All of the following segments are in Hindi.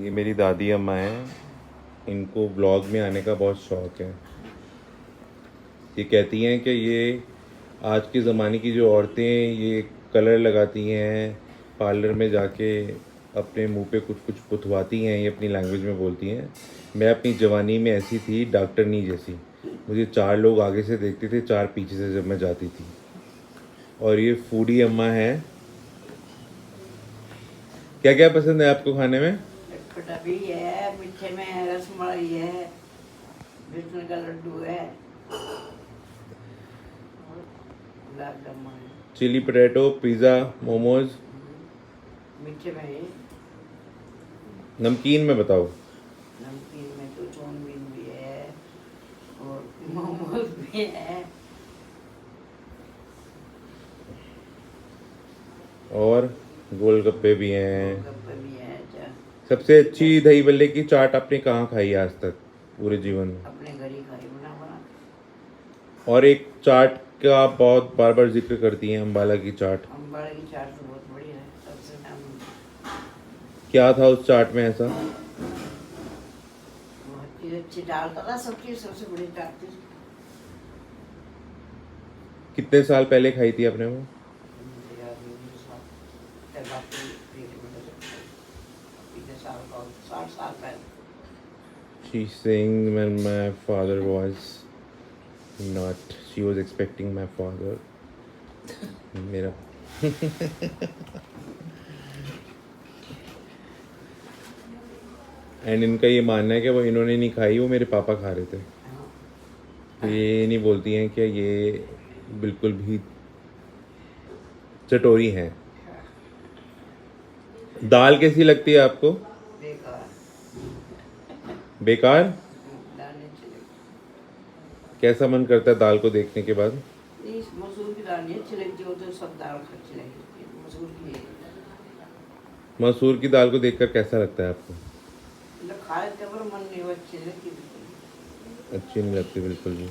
ये मेरी दादी अम्मा हैं, इनको ब्लॉग में आने का बहुत शौक़ है। ये कहती हैं कि ये आज के ज़माने की जो औरतें ये कलर लगाती हैं, पार्लर में जाके अपने मुंह पे कुछ कुछ पुतवाती हैं, ये अपनी लैंग्वेज में बोलती हैं। मैं अपनी जवानी में ऐसी थी डॉक्टरनी जैसी, मुझे 4 लोग आगे से देखते थे, 4 पीछे से जब मैं जाती थी। और ये फूडी अम्मा है। क्या क्या पसंद है आपको खाने में? चटपटा भी है, मीठे में रसमलाई है, बेसन का लड्डू है, गुलाब जामुन है। Chilli potato, pizza, momos. मीठे में है, नमकीन में बताओ। नमकीन में तो चाउमीन भी है और मोमोज भी है। और गोलगप्पे भी हैं। गोलगप्पे भी है। सबसे अच्छी दही बल्ले की चाट आपने कहाँ खाई है आज तक पूरे जीवन में? अपने घर ही खाई बना बना। और एक चाट का आप बहुत बार बार जिक्र करती हैं, अम्बाला की चाट। अम्बाड़ा की चाट तो बहुत बढ़िया है, सबसे नाम। क्या था उस चाट में ऐसा? बहुत चीज अच्छी डालता था, सब चीज सबसे बड़ी चाट थी। कितने साल पहले खाई थी आपने वो? She's saying when my father was not, she was expecting my father. मेरा एंड इनका ये मानना है कि वो इन्होंने नहीं खाई, वो मेरे पापा खा रहे थे। तो ये नहीं बोलती हैं कि ये बिल्कुल भी चटोरी हैं। दाल कैसी लगती है आपको? बेकार। बेकार? दाल नहीं अच्छी लगती। कैसा मन करता है दाल को देखने के बाद? नहीं, मसूर की दाल नहीं अच्छी लगती, वो तो सब दाल अच्छी लगती है, मसूर की नहीं। मसूर की दाल को देखकर कैसा लगता है आपको? मतलब खाए थे पर मन नहीं, वो अच्छी लगती बिल्कुल। अच्छी नहीं लगती बिल्कुल भी।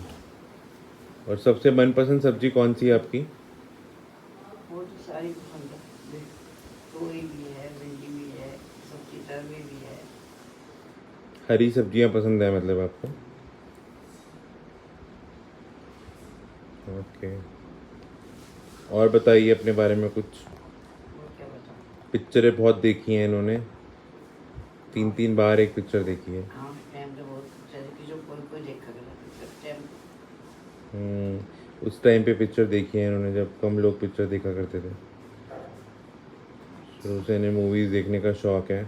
और सबसे मनपसंद सब्जी कौन सी है आपकी? वो तो सारी पसंद है, तोरी भी है, भिंडी भी है, सब्जी तरवे भी है। हरी सब्जियां पसंद है मतलब आपको? ओके। और बताइए अपने बारे में कुछ। और क्या बताऊँ। पिक्चरें बहुत देखी हैं इन्होंने, 3-3 बार एक पिक्चर देखी है। हाँ, टाइम तो बहुत पिक्चर है कि जो कोई कोई देखा गया पिक्चर टाइम। उस टाइम पे पिक्चर देखी है इन्होंने जब कम लोग पिक्चर देखा करते थे। शुरू से इन्हें मूवीज़ देखने का शौक़ है।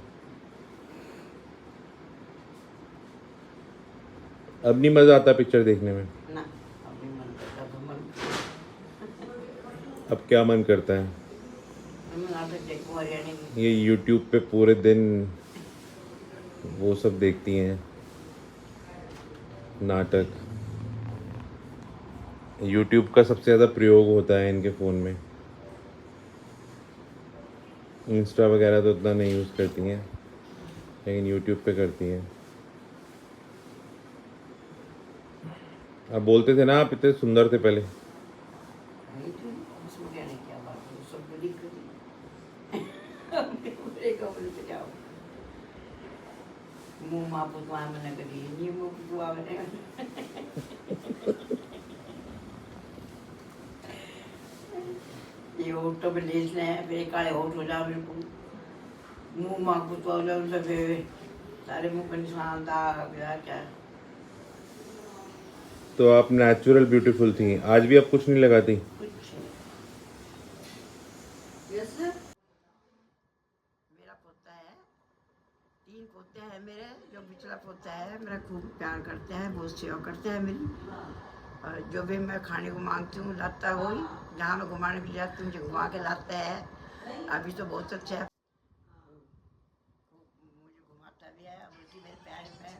अब नहीं मज़ा आता पिक्चर देखने में? ना, अभी मन करता तो मन। अब क्या मन करता है? मैं नाटक देखूँ हरियाणा की। ये YouTube पे पूरे दिन वो सब देखती हैं, नाटक। YouTube का सबसे ज़्यादा प्रयोग होता है इनके फ़ोन में। इंस्टा वगैरह तो उतना नहीं यूज़ करती हैं, लेकिन YouTube पे करती हैं। आप बोलते थे ना आप इतने सुंदर थे पहले। नहीं तो उसमें क्या नहीं, क्या बात है, सब बड़ी करी। बड़े कमरे पे जाओ, मुँह माँ पुतवा मैंने करी नहीं, मुँह पुतवा मैंने। ये होटो पे लेस ले फिर काले होट हो जाओ, बिल्कुल मुँह माँ पुतवा हो जाओ, सब सारे मुँह पे निशान दाग क्या। तो आप नेचुरल ब्यूटीफुल थी, आज भी आप कुछ नहीं लगाती? कुछ नहीं। मेरा पोता है, 3 पोते हैं मेरे। जो पिछला पोता है मेरा खूब प्यार करते हैं, बहुत सेवा करते हैं मेरी। और जो भी मैं खाने को मांगती हूँ लाता है वही। जहाँ मैं घुमाने भी जाती हूँ मुझे घुमा के लाता है। अभी तो बहुत अच्छा है, मुझे घुमाता भी है। बल्कि मेरे पैर में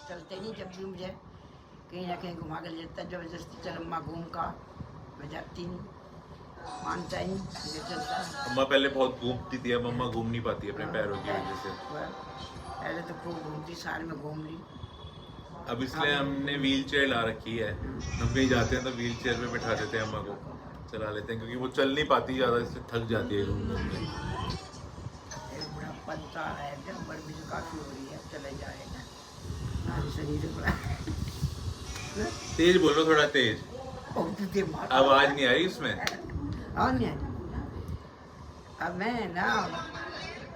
चलते नहीं, जब भी मुझे कहीं ना कहीं घुमा के लेता है जबरदस्ती, चल अम्मा घूम का। मैं जाती नहीं, मानता ही नहीं, मुझे चलता है। अम्मा पहले बहुत घूमती थी, अब अम्मा घूम नहीं पाती अपने पैरों की वजह से। पहले तो खूब घूमती, साल में घूम ली। अब इसलिए हमने व्हील चेयर ला रखी है, हम कहीं जाते हैं तो व्हील चेयर में बैठा देते हैं अम्मा को, चला लेते हैं, क्योंकि वो चल नहीं पाती ज़्यादा, इससे थक जाती है घूम घूम के। बनता है, जब उम्र भी तो काफ़ी हो रही है, चले जाएगा हमारे शरीर पर। तेज बोलो, थोड़ा तेज, और तुझे मार आवाज नहीं आ रही उसमें। हाँ नहीं है। अब मैं ना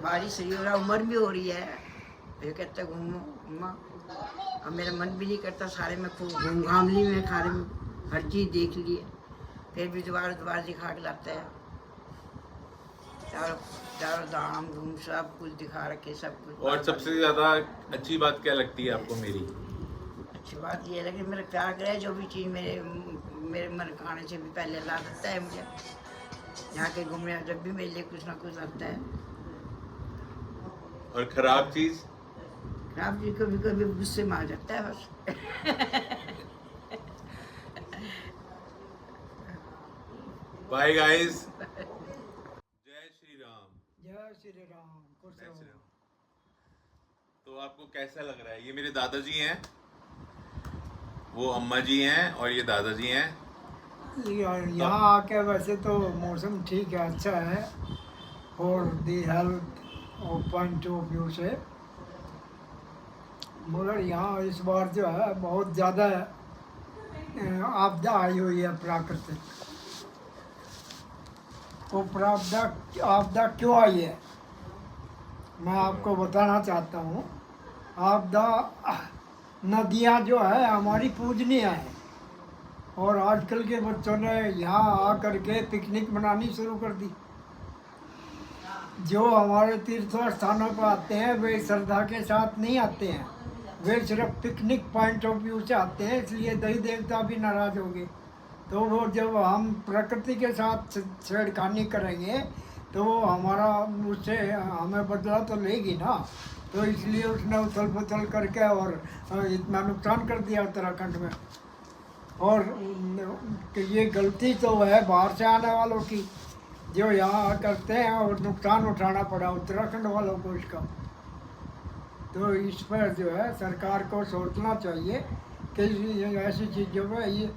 बारिश सही हो रहा, उम्र भी हो रही है, ये कहते घूमो घूमा, अब मेरा मन भी नहीं करता, सारे में खूब घूम घाम ली मैं, खारे में हर चीज़ देख ली है, फिर भी दोबारा दिखा के लाता है, चारों चारों धाम घूम सब कुछ दिखा रखे, सब कुछ। और सबसे ज्यादा अच्छी बात क्या लगती है आपको मेरी? अच्छी बात ये है कि मेरा प्यार करे, जो भी चीज़ मेरे मेरे मन खाने से भी पहले ला देता है मुझे, यहाँ के घूमने जब भी मेरे लिए कुछ ना कुछ लगता है। और खराब चीज? खराब चीज़ कभी कभी गुस्से में आ जाता है बस। बाय गाइस, जय श्री राम। जय श्री राम। खुश जय श्री रहो। राम। तो आपको कैसा लग रहा है? ये मेरे दादाजी हैं, वो अम्मा जी हैं और ये दादाजी हैं। यहाँ आके वैसे तो मौसम ठीक है, अच्छा है, और the health point of view से, मगर यहाँ इस बार जो है बहुत ज़्यादा आपदा आई हुई है प्राकृतिक। वो आपदा क्यों आई है मैं आपको बताना चाहता हूँ। आपदा, नदियाँ जो है हमारी पूजनीय है, और आजकल के बच्चों ने यहाँ आकर के पिकनिक मनानी शुरू कर दी। जो हमारे तीर्थ स्थानों पर आते हैं वे श्रद्धा के साथ नहीं आते हैं, वे सिर्फ पिकनिक पॉइंट ऑफ व्यू से आते हैं, इसलिए देवी देवता भी नाराज होंगे। तो वो जब हम प्रकृति के साथ छेड़खानी करेंगे तो हमारा उससे हमें बदला तो लेगी ना, तो इसलिए उसने उथल पुथल करके और इतना नुकसान कर दिया उत्तराखंड में। और ये गलती तो है बाहर से आने वालों की, जो यहाँ करते हैं, और नुकसान उठाना पड़ा उत्तराखंड वालों को इसका। तो इस पर जो है सरकार को सोचना चाहिए कि ऐसी चीज़ों में ये,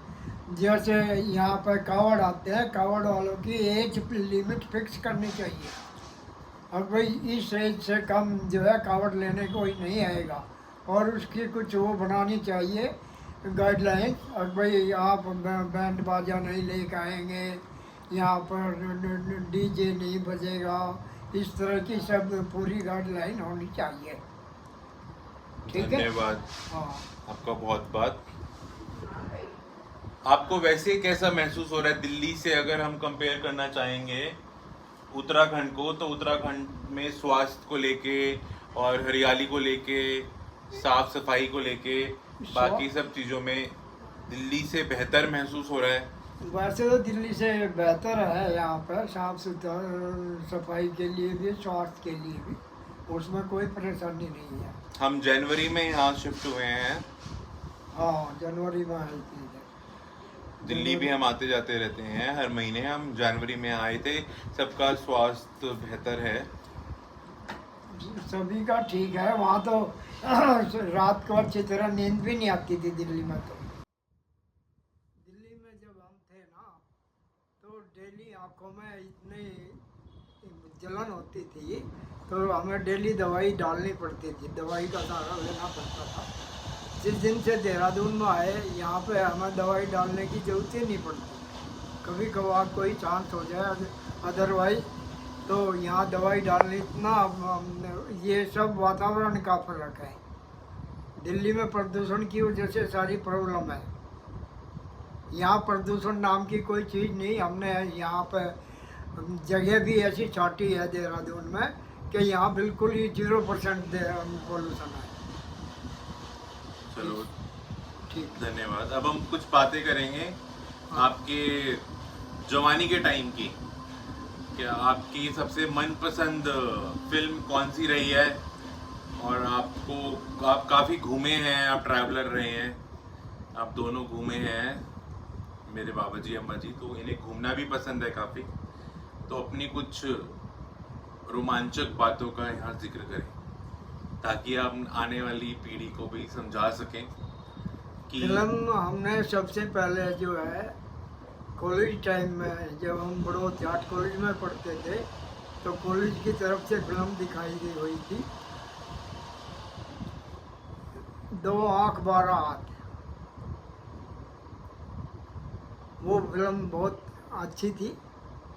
जैसे यहाँ पर कावड़ आते हैं, कावड़ वालों की एज लिमिट फिक्स करनी चाहिए। और भाई इस एज से कम जो है कावड़ लेने कोई नहीं आएगा, और उसकी कुछ वो बनानी चाहिए गाइडलाइन। और भाई आप बैंड बाजा नहीं लेकर आएंगे, यहाँ पर डीजे नहीं बजेगा, इस तरह की सब पूरी गाइडलाइन होनी चाहिए। ठीक है, धन्यवाद हाँ। आपका बहुत बहुत। आपको वैसे कैसा महसूस हो रहा है दिल्ली से? अगर हम कंपेयर करना चाहेंगे उत्तराखंड को, तो उत्तराखंड में स्वास्थ्य को लेके और हरियाली को लेके, साफ सफाई को लेके, बाकी सब चीज़ों में दिल्ली से बेहतर महसूस हो रहा है? वैसे तो दिल्ली से बेहतर है यहाँ पर, साफ सुथरा सफाई के लिए भी, स्वास्थ्य के लिए भी, उसमें कोई परेशानी नहीं है। हम जनवरी में यहाँ शिफ्ट हुए हैं। हाँ, जनवरी में आई थी। दिल्ली भी हम आते जाते रहते हैं हर महीने, हम जनवरी में आए थे। सबका स्वास्थ्य बेहतर है, सभी का ठीक है। वहाँ तो रात को अच्छी तरह नींद भी नहीं आती थी दिल्ली में। तो दिल्ली में जब हम थे ना, तो डेली आँखों में इतनी जलन होती थी, तो हमें डेली दवाई डालनी पड़ती थी, दवाई का सहारा लेना पड़ता था। जिस दिन से देहरादून में आए, यहाँ पे हमें दवाई डालने की जरूरत ही नहीं पड़ती। कभी कभार कोई चांस हो जाए, अदरवाइज तो यहाँ दवाई डालने इतना, ये सब वातावरण का फर्क है। दिल्ली में प्रदूषण की वजह से सारी प्रॉब्लम है। यहाँ प्रदूषण नाम की कोई चीज़ नहीं। हमने यहाँ पर जगह भी ऐसी छाटी है देहरादून में कि यहाँ बिल्कुल ही 0% पॉल्यूशन है। चलो ठीक, धन्यवाद। अब हम कुछ बातें करेंगे आपके जवानी के टाइम की। क्या आपकी सबसे मनपसंद फिल्म कौन सी रही है? और आप काफ़ी घूमे हैं, आप ट्रैवलर रहे हैं, आप दोनों घूमे हैं, मेरे बाबा जी अम्मा जी, तो इन्हें घूमना भी पसंद है काफ़ी। तो अपनी कुछ रोमांचक बातों का यहाँ जिक्र करें, ताकि हम आने वाली पीढ़ी को भी समझा सकें कि फिल्म हमने सबसे पहले जो है कॉलेज टाइम में, जब हम बड़ोत जाट कॉलेज में पढ़ते थे, तो कॉलेज की तरफ से फिल्म दिखाई दी हुई थी, 2 आँख 12 हाथ। वो फिल्म बहुत अच्छी थी।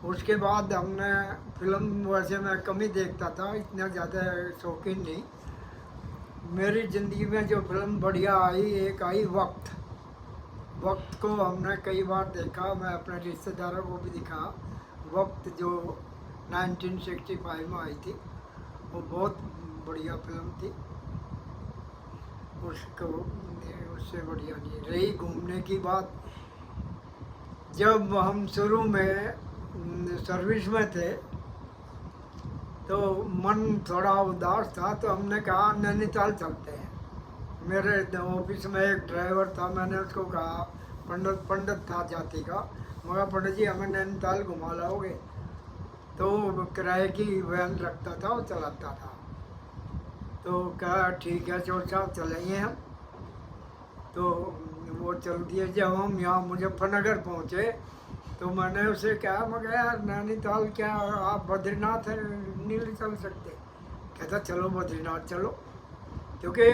उसके बाद हमने फिल्म, वैसे मैं कम ही देखता था, इतना ज़्यादा शौकीन नहीं। मेरी ज़िंदगी में जो फिल्म बढ़िया आई, एक आई वक्त। वक्त को हमने कई बार देखा, मैं अपने रिश्तेदारों को भी दिखा। वक्त जो 1965 में आई थी, वो बहुत बढ़िया फिल्म थी। उसको उससे बढ़िया नहीं रही। घूमने की बात, जब हम शुरू में सर्विस में थे तो मन थोड़ा उदास था, तो हमने कहा नैनीताल चलते हैं। मेरे ऑफिस में एक ड्राइवर था, मैंने उसको कहा, पंडित था जाति का, मगर पंडित जी हमें नैनीताल घुमा लाओगे? तो वो किराए की वैन रखता था, वो चलाता था। तो कहा ठीक है चोर साहब चलेंगे हम। तो वो चल दिए। जब हम यहाँ मुजफ्फरनगर पहुँचे तो मैंने उसे कहा, मैं यार नैनीताल क्या आप बद्रीनाथ नहीं चल सकते? कहता चलो बद्रीनाथ चलो, क्योंकि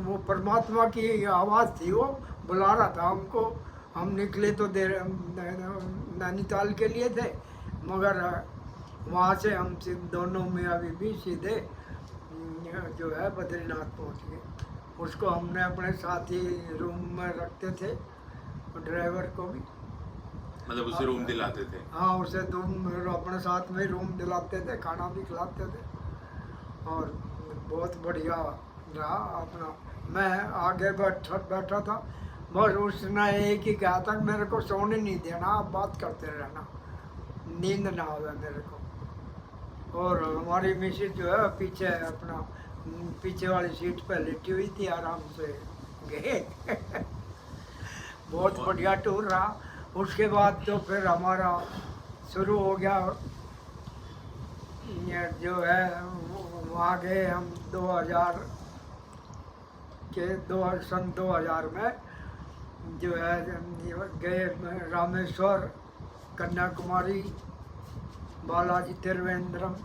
वो परमात्मा की आवाज़ थी, वो बुला रहा था हमको। हम निकले तो देर नैनीताल के लिए थे, मगर वहाँ से हम दोनों मियाँ बीवी सीधे जो है बद्रीनाथ पहुँच गए। उसको हमने अपने साथ ही रूम में रखते थे, ड्राइवर को भी, मतलब उसे रूम दिलाते थे? हाँ, उसे अपने साथ में रूम दिलाते थे, खाना भी खिलाते थे, और बहुत बढ़िया रहा अपना। मैं आगे बैठा था, बस उसने एक ही कहा था, मेरे को सोने नहीं देना, आप बात करते रहना, नींद ना आवे मेरे को। और हमारी मिसेज जो है पीछे अपना पीछे वाली सीट पर लेटी हुई थी, आराम से गए। बहुत बढ़िया टूर रहा। उसके बाद तो फिर हमारा शुरू हो गया, ये जो है वहाँ गए हम 2000 के सन 2000 में जो है गए रामेश्वर, कन्याकुमारी, बालाजी त्रिवेंद्रम,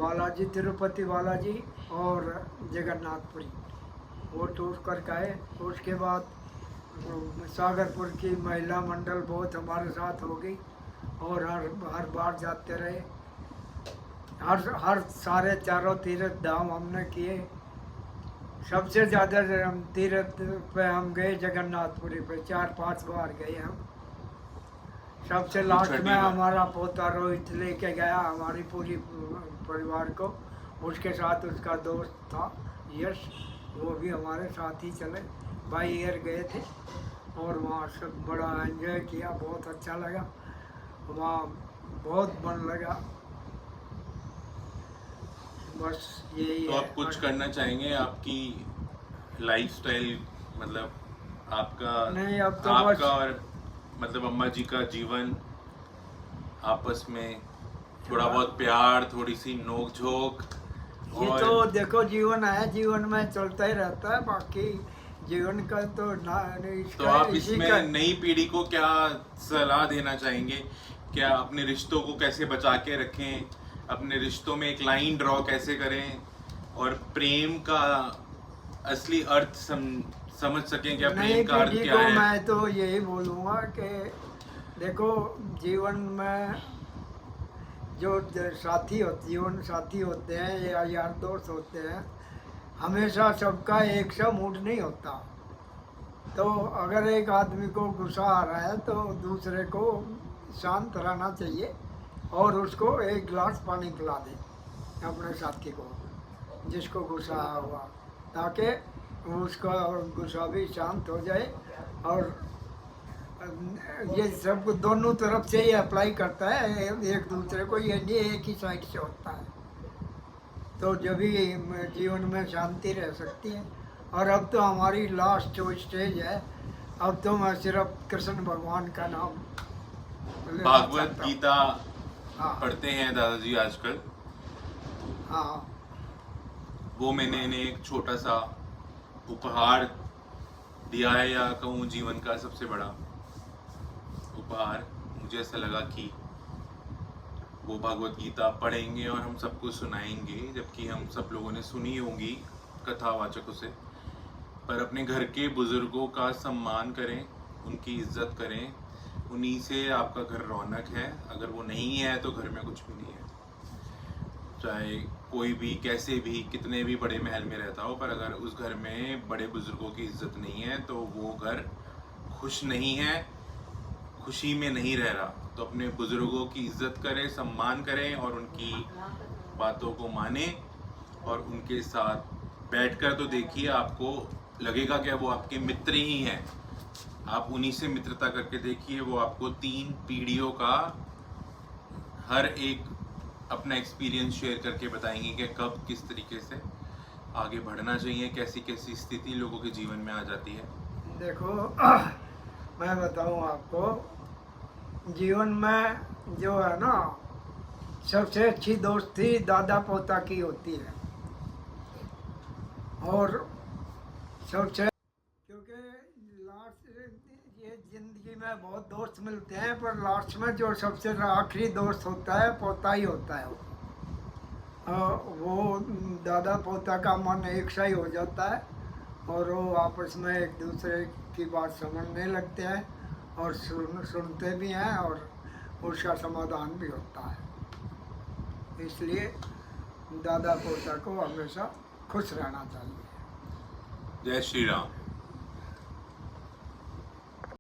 बालाजी तिरुपति बालाजी और जगन्नाथपुरी, वो टूर करके आए। उसके बाद सागरपुर की महिला मंडल बहुत हमारे साथ हो गई, और हर बार जाते रहे। हर सारे चारों तीर्थ धाम हमने किए। सबसे ज़्यादा तीर्थ पे हम गए जगन्नाथपुरी पे, 4-5 बार गए हम। सबसे लास्ट में हमारा पोता रोहित लेके गया हमारी पूरी परिवार को, उसके साथ उसका दोस्त था यश, वो भी हमारे साथ ही चले। बाई एयर गए थे और वहाँ सब बड़ा एंजॉय किया, बहुत अच्छा लगा, वहाँ बहुत मन लगा। बस यही तो है। आप कुछ करना चाहेंगे? आपकी लाइफस्टाइल, मतलब आपका, नहीं, अब तो आपका बस और मतलब अम्मा जी का जीवन, आपस में थोड़ा बहुत प्यार, थोड़ी सी नोक झोंक, ये और तो देखो जीवन है, जीवन में चलता ही रहता है, बाकी जीवन का तो ना तो आप इसमें नई पीढ़ी को क्या सलाह देना चाहेंगे? क्या अपने रिश्तों को कैसे बचा के रखें, अपने रिश्तों में एक लाइन ड्रॉ कैसे करें, और प्रेम का असली अर्थ समझ सकें? क्या प्रेम का अर्थ क्या है? मैं तो यही बोलूँगा कि देखो, जीवन में जो जीवन साथी होते हैं या यार दोस्त होते हैं, हमेशा सबका एक सा मूड नहीं होता। तो अगर एक आदमी को गुस्सा आ रहा है तो दूसरे को शांत रहना चाहिए और उसको एक गिलास पानी पिला दे अपने साथी को, जिसको गुस्सा आया हुआ, ताकि उसका गुस्सा भी शांत हो जाए। और ये सब दोनों तरफ से ही अप्लाई करता है, एक दूसरे को, ये नहीं एक ही साइड से होता है। तो जब भी जीवन में शांति रह सकती है। और अब तो हमारी लास्ट जो स्टेज है, अब तो मैं सिर्फ कृष्ण भगवान का नाम लेना भागवत चाहता हूँ। गीता हाँ पढ़ते हैं दादाजी आजकल? हाँ, वो मैंने इन्हें एक छोटा सा उपहार दिया है, या कहूँ जीवन का सबसे बड़ा उपहार। मुझे ऐसा लगा कि वो भगवत गीता पढ़ेंगे और हम सबको सुनाएंगे, जबकि हम सब लोगों ने सुनी होंगी कथावाचकों से। पर अपने घर के बुज़ुर्गों का सम्मान करें, उनकी इज्जत करें, उन्हीं से आपका घर रौनक है। अगर वो नहीं है तो घर में कुछ भी नहीं है। चाहे कोई भी कैसे भी कितने भी बड़े महल में रहता हो, पर अगर उस घर में बड़े बुजुर्गों की इज्जत नहीं है तो वो घर खुश नहीं है, खुशी में नहीं रह रहा। तो अपने बुजुर्गों की इज्जत करें, सम्मान करें और उनकी बातों को माने और उनके साथ बैठकर तो देखिए, आपको लगेगा कि वो आपके मित्र ही हैं। आप उन्हीं से मित्रता करके देखिए, वो आपको 3 पीढ़ियों का हर एक अपना एक्सपीरियंस शेयर करके बताएंगे कि कब किस तरीके से आगे बढ़ना चाहिए, कैसी कैसी स्थिति लोगों के जीवन में आ जाती है। देखो मैं बताऊं आपको, जीवन में जो है ना, सबसे अच्छी दोस्ती दादा पोता की होती है। और सबसे, क्योंकि लास्ट ये जिंदगी में बहुत दोस्त मिलते हैं, पर लास्ट में जो सबसे आखिरी दोस्त होता है पोता ही होता है। वो दादा पोता का मन एक सा ही हो जाता है और वो आपस में एक दूसरे की बात समझने लगते हैं और सुनते भी हैं और उसका समाधान भी होता है। इसलिए दादा पोता को हमेशा खुश रहना चाहिए। जय श्री राम।